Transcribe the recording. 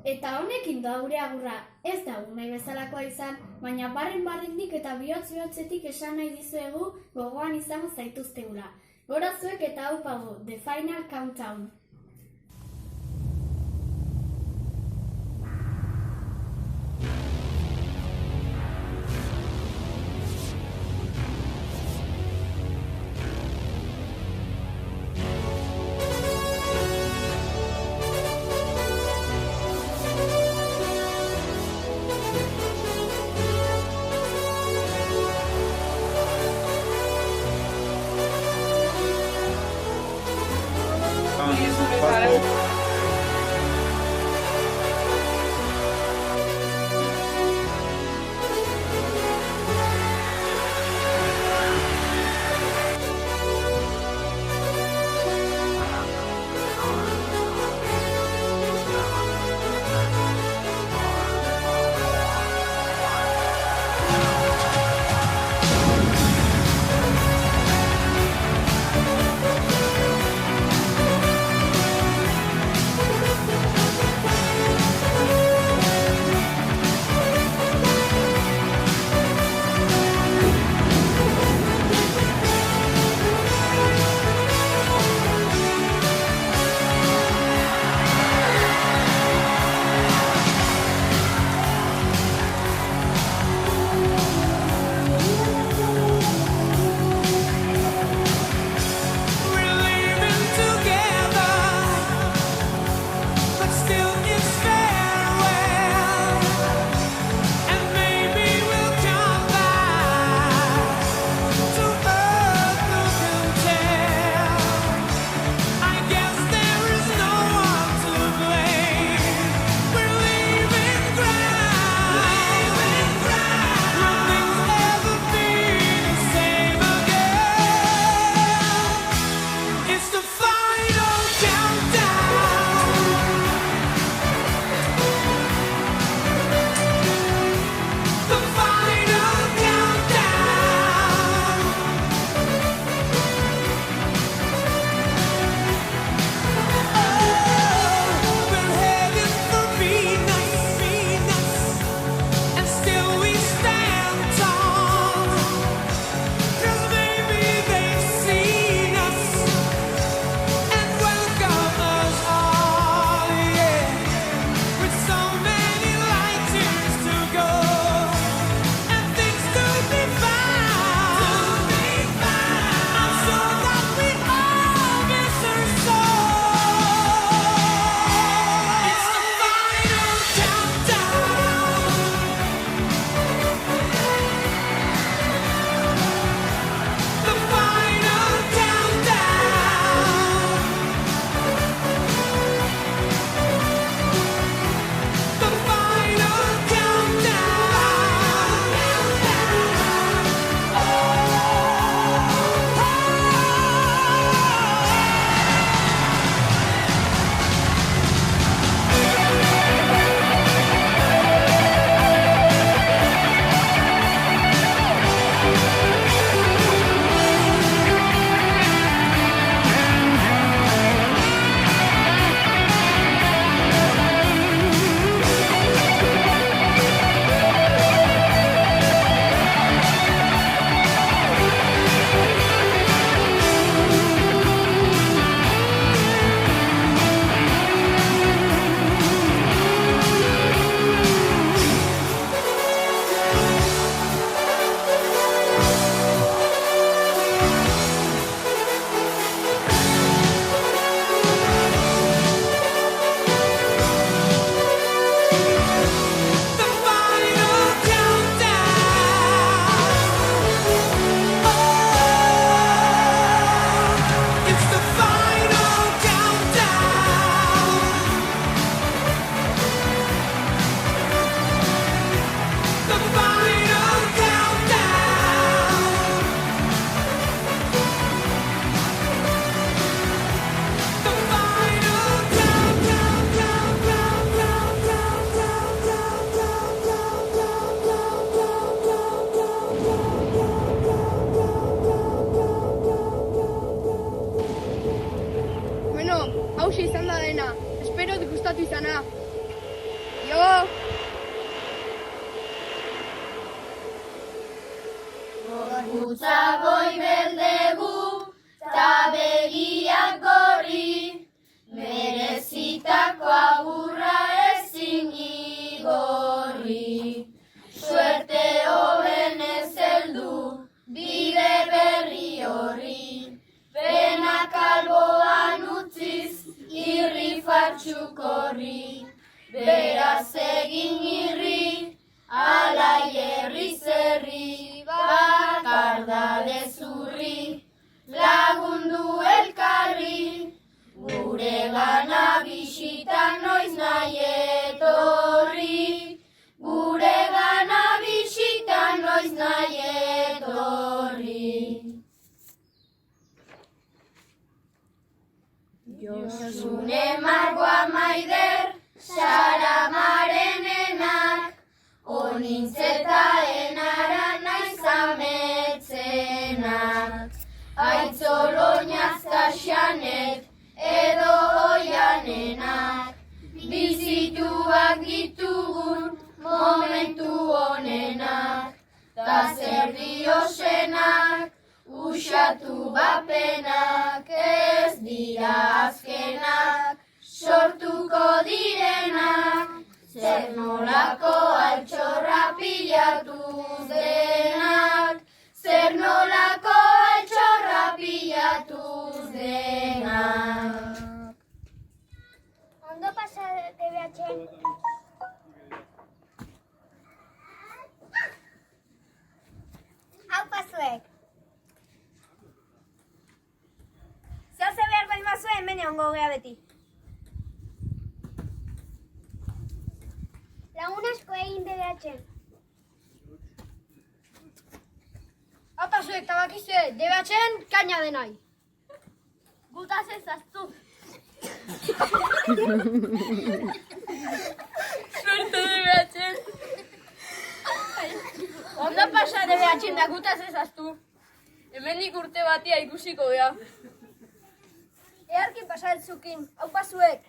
Eta honekin aure agurra ez da nahi bezalakoa izan, baina barrendik eta bihotz-bihotzetik esan nahi dizuegu gogoan izango zaituztegula. Gora zuek eta hau pago, The Final Countdown. Hauxe izan da dena, espero gustatu izana. Gorputza goibeldegu, ta begiak gorri, merezitako agurra ezin igorri. Suerte hoben ez heldu, bide berri horri, penak alboan utziz, irri fartxuk horri. Beraz egin irri, alai herri zerri, bakardade zurri, lagundu elkarri, gure gana bisitan noiz nahi etorri, gure gana bisitan noiz nahi etorri. Josune Margoa Maider, Sara Marenenak, onintzeta enara naiz ametzenak. Aitzolo Ñaztaxanet edo oianenak, bizituak ditugun momentu honenak. Ta zer diosenak, usatu bapenak, ez dira azkenak, sortuko direnak. Zer nolako altxorra pilatuz denak, zer nolako altxorra pilatuz denak. Ondo pasa DBH-en. Hau pasuek. Zehose behar bain bazue, hemen egongo gea beti. Lagun asko egin DBH-en. Hau pasuek, tabakizue, DBH-en kaina denai. Gutaz ezaztu. Suerte DBH-en. Ondo pasa DBH-en da gutaz ezaztu. Hemendik urte batia ikusiko gea. Earki pasa eltzukin, hau pasuek.